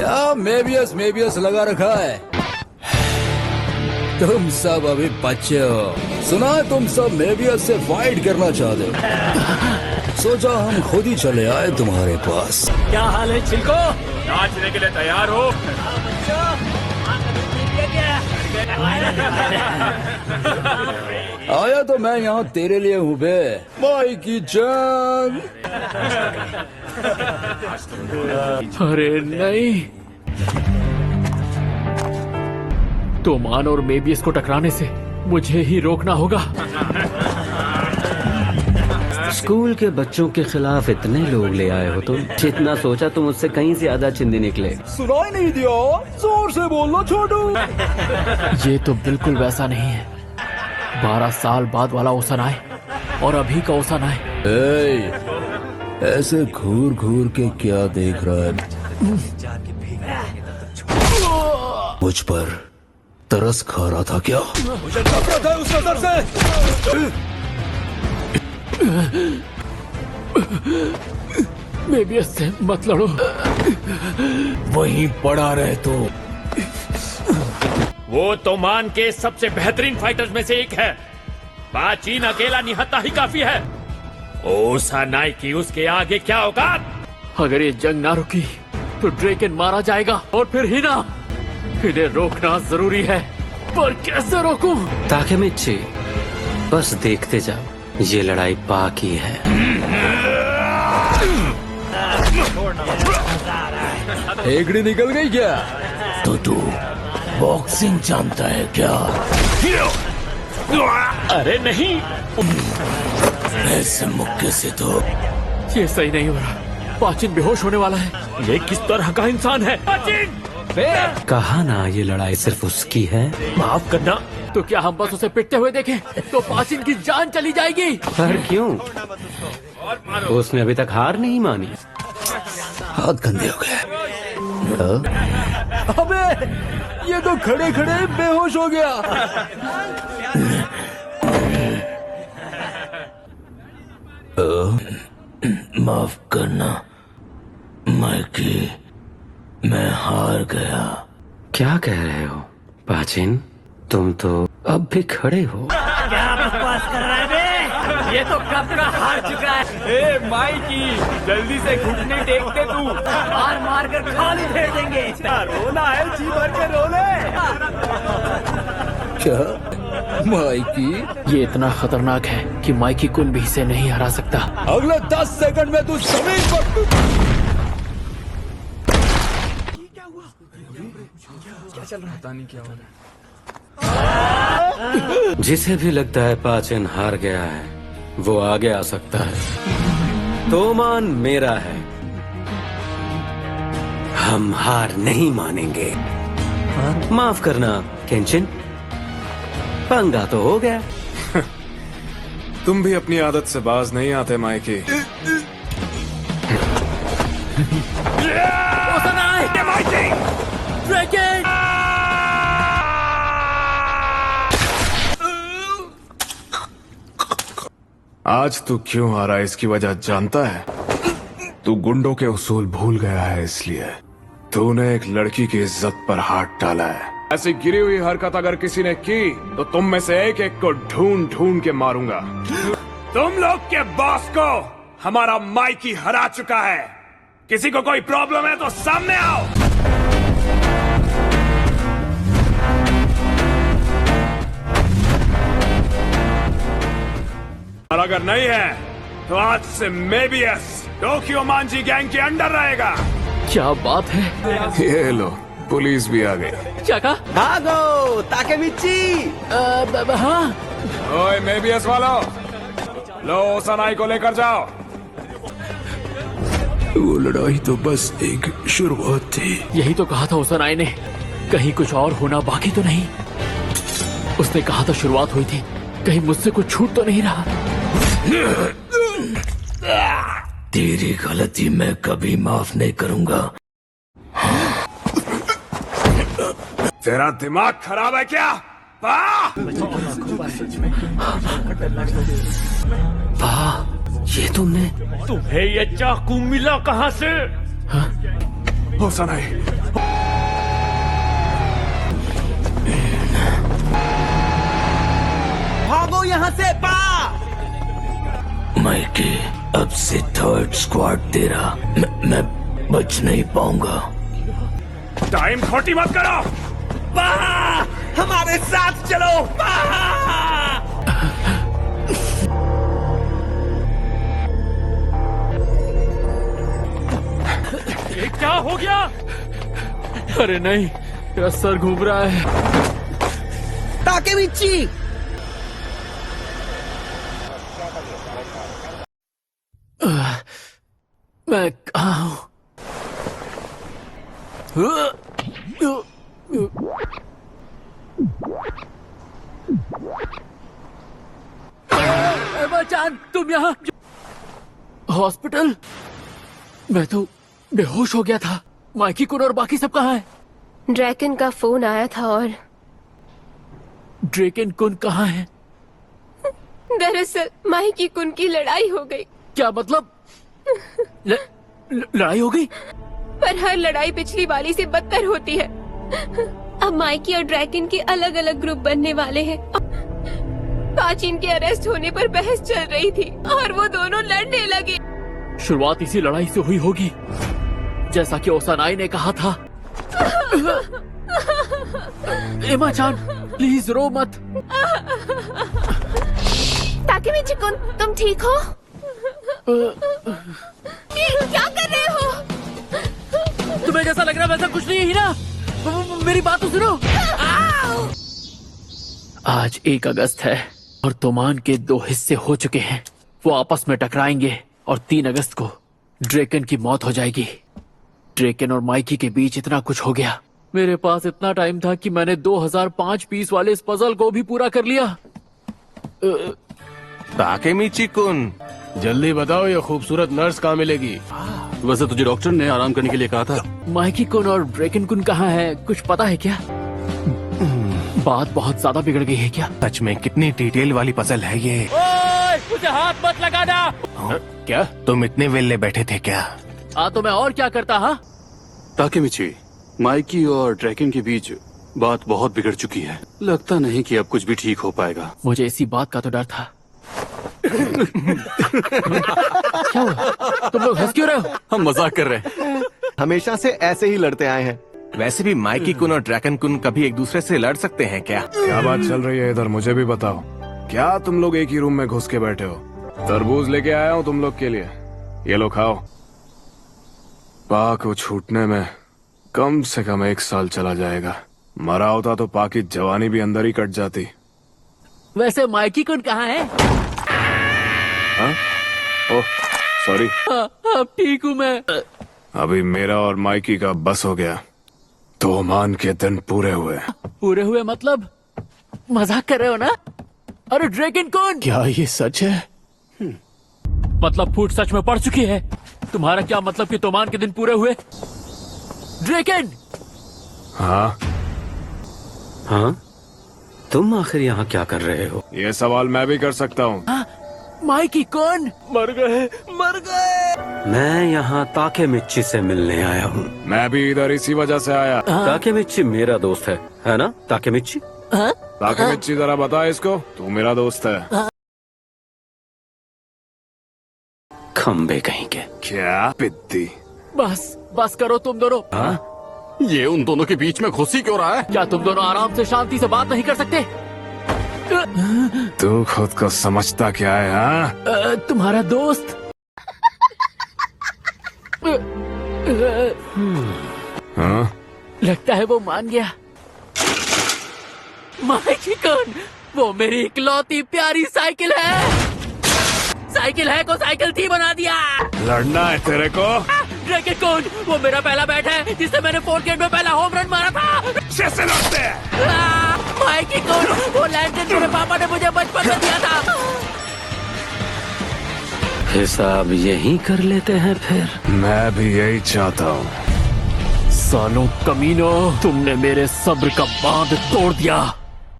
क्या मेबियस लगा रखा है? तुम सब अभी बच्चे हो। सुना है तुम सब मेबियस से फाइट करना चाहते हो। सोचा हम खुद ही चले आए तुम्हारे पास। क्या हाल है चिल्को? नाचने के लिए तैयार हो? आया तो मैं यहाँ तेरे लिए हूँ बे, माइकी जान। अरे नहीं, तोमान और मेबियस को टकराने से मुझे ही रोकना होगा। स्कूल के बच्चों के खिलाफ इतने लोग ले आए हो तुम, जितना सोचा तुम उससे कहीं ज्यादा चिंदी निकले। सुनाई नहीं दिया? जोर से बोलो छोटू। ये तो बिल्कुल वैसा नहीं है। 12 साल बाद वाला ओसन आए और अभी का ओसन आए। ऐसे घूर घूर के क्या देख रहा है? मुझ पर तरस खा रहा था क्या? मुझे नफरत है उस नजर से। मेबियस से मत लड़ो। वहीं पड़ा रहे तो। वो तोमान के सबसे बेहतरीन फाइटर्स में से एक है। पाचीन अकेला निहत्ता ही काफी है। ओसानाई की उसके आगे क्या औकात? अगर ये जंग ना रुकी तो ड्रेकन मारा जाएगा और फिर हिना। इन्हें रोकना जरूरी है, पर कैसे रोकूं? ताकेमिची, बस देखते जाओ, ये लड़ाई बाकी है। हेगड़ी निकल गई क्या? तो तू बॉक्सिंग जानता है क्या? अरे नहीं, ऐसे मुक्के से तो ये सही नहीं हो रहा। पाचिन बेहोश होने वाला है। ये किस तरह का इंसान है? पाचिन! कहा ना ये लड़ाई सिर्फ उसकी है। माफ करना। तो क्या हम बस उसे पिटते हुए देखें तो पाचिन की जान चली जाएगी? पर क्यों? उसने अभी तक हार नहीं मानी। हाथ गंदे हो गए। अबे ये तो खड़े खड़े बेहोश हो गया। माफ करना माइकी, मैं हार गया। क्या कह रहे हो पाचिन? तुम तो अब भी खड़े हो। क्या बकवास कर रहा है बे? ये तो कब का हार चुका है। ए माइकी, जल्दी से घुटने टेकते तू। मार मार कर खाली फेर देंगे। रोना है, जी भर के रो ले। क्या माइकी? ये इतना खतरनाक है कि माइकी कुन भी इसे नहीं हरा सकता। अगले 10 सेकंड में तू जमीन पर। जिसे भी लगता है पाचिन हार गया है, वो आगे आ सकता है। तोमान मेरा है, हम हार नहीं मानेंगे। माफ करना केंचिन, पंगा तो हो गया। तुम भी अपनी आदत से बाज नहीं आते माइकी। आज तू क्यों हारा इसकी वजह जानता है? तू गुंडों के उसूल भूल गया है, इसलिए तूने एक लड़की की इज्जत पर हाथ डाला है। ऐसी गिरी हुई हरकत अगर किसी ने की तो तुम में से एक एक को ढूंढ ढूंढ के मारूंगा। तुम लोग के बॉस को हमारा माइकी हरा चुका है। किसी को कोई प्रॉब्लम है तो सामने आओ। और अगर नहीं है तो आज से मेबियस टोक्यो मांजी गैंग के अंडर रहेगा। क्या बात है? ये लो, पुलिस भी आ गई। क्या कहा? भागो ताकेमिची। हाँ, ओए मेबियस वालों, लो ओसानाई को लेकर जाओ। वो लड़ाई तो बस एक शुरुआत थी। यही तो कहा था ओसनाई ने। कहीं कुछ और होना बाकी तो नहीं? उसने कहा था शुरुआत हुई थी। कहीं मुझसे कुछ छूट तो नहीं रहा? तेरी गलती मैं कभी माफ नहीं करूंगा। तेरा दिमाग खराब है क्या? ये तुमने? तुम्हें ये चाकू मिला कहाँ से? ओसानाई, यहाँ से पा। माइकी, अब से थर्ड स्क्वाड तेरा। मैं बच नहीं पाऊंगा। टाइम खोटी मत करो। पा, हमारे साथ चलो। पा। ये क्या हो गया? अरे नहीं, मेरा सर घूम रहा है। ताकेमिची, मैं कहाँ हूँ? एमा-चान, तुम यहाँ? हॉस्पिटल? मैं तो बेहोश हो गया था। माइकी कुन और बाकी सब कहाँ हैं? ड्रैकन का फोन आया था और ड्रैकन कुन कहाँ है? दरअसल माइकी कुन की लड़ाई हो गई। क्या मतलब? लड़ाई हो गई? पर हर लड़ाई पिछली वाली से बदतर होती है। अब माइकी और ड्रैकन के अलग अलग ग्रुप बनने वाले हैं। पाचिन के अरेस्ट होने पर बहस चल रही थी और वो दोनों लड़ने लगे। शुरुआत इसी लड़ाई से हुई होगी, जैसा कि ओसानाई ने कहा था। एमा-चान, प्लीज रो मत। ताकेमिची कुन, तुम ठीक हो? क्या कर रहे हो? तुम्हें जैसा लग रहा है वैसा कुछ नहीं है हीना। मेरी बात तो सुनो। आज 1 अगस्त है और तोमान के 2 हिस्से हो चुके हैं। वो आपस में टकराएंगे और 3 अगस्त को ड्रैकन की मौत हो जाएगी। ड्रैकन और माइकी के बीच इतना कुछ हो गया। मेरे पास इतना टाइम था कि मैंने 2005 पीस वाले इस पजल को भी पूरा कर लिया। ताकेमिची कुन, जल्दी बताओ ये खूबसूरत नर्स कहाँ मिलेगी? वैसे तुझे डॉक्टर ने आराम करने के लिए कहा था। माइकी कुन और ड्रैकन कुन कहाँ है, कुछ पता है क्या? बात बहुत ज्यादा बिगड़ गई है क्या? सच में कितनी डिटेल वाली पजल है ये। ओए, मुझे हाथ मत लगाना। क्या तुम इतने वेले बैठे थे क्या? तो मैं और क्या करता? हाँ, ताकेमिची, माइकी और ड्रैकन के बीच बात बहुत बिगड़ चुकी है। लगता नहीं कि अब कुछ भी ठीक हो पाएगा। मुझे इसी बात का तो डर था। क्या हुआ? तुम लोग हंस क्यों रहे हो? हम मजाक कर रहे हैं। हमेशा से ऐसे ही लड़ते आए हैं। वैसे भी माइकी कुन और ड्रैकन कुन कभी एक दूसरे से लड़ सकते हैं क्या? क्या बात चल रही है इधर, मुझे भी बताओ। क्या तुम लोग एक ही रूम में घुस के बैठे हो? तरबूज लेके आया हूँ तुम लोग के लिए, ये लो खाओ। पा को छूटने में कम से कम 1 साल चला जाएगा। मरा होता तो पा की जवानी भी अंदर ही कट जाती। वैसे माइकी कुन कहाँ है? हाँ? Oh sorry. अब ठीक हूँ मैं। अभी मेरा और माइकी का बस हो गया। तोमान के दिन पूरे हुए। पूरे हुए मतलब? मजाक कर रहे हो ना? अरे ड्रैकन कुन, क्या ये सच है? मतलब फूट सच में पड़ चुकी है। तुम्हारा क्या मतलब कि तोमान के दिन पूरे हुए? ड्रैकन! हाँ हाँ, तुम आखिर यहाँ क्या कर रहे हो? ये सवाल मैं भी कर सकता हूँ। माइकी कुन मर गए। मैं यहाँ ताकेमिची से मिलने आया हूँ। मैं भी इधर इसी वजह से आया। ताकेमिची मेरा दोस्त है ना ताकेमिची? ताकेमिची जरा बता इसको, तू मेरा दोस्त है। खंबे कहीं के। क्या पिद्दी। बस करो तुम दोनों। ये उन दोनों के बीच में घुसी क्यों रहा है? क्या तुम दोनों आराम से शांति से बात नहीं कर सकते? तू खुद को समझता क्या है? हाँ, तुम्हारा दोस्त। हाँ? लगता है वो मान गया। माइकी कुन, वो मेरी इकलौती प्यारी साइकिल है। साइकिल है को साइकिल थी बना दिया। लड़ना है तेरे को? ड्रैकन कुन, वो मेरा पहला बैट है जिससे मैंने 4 गेंद में पहला होम रन मारा था। कैसे लड़ते हैं? माइकी कुन, वो लैंटर्न मेरे पापा ने मुझे बचपन में दिया था। हिसाब यही कर लेते हैं फिर। मैं भी यही चाहता हूँ। सालों कमीनों, तुमने मेरे सब्र का बांध तोड़ दिया।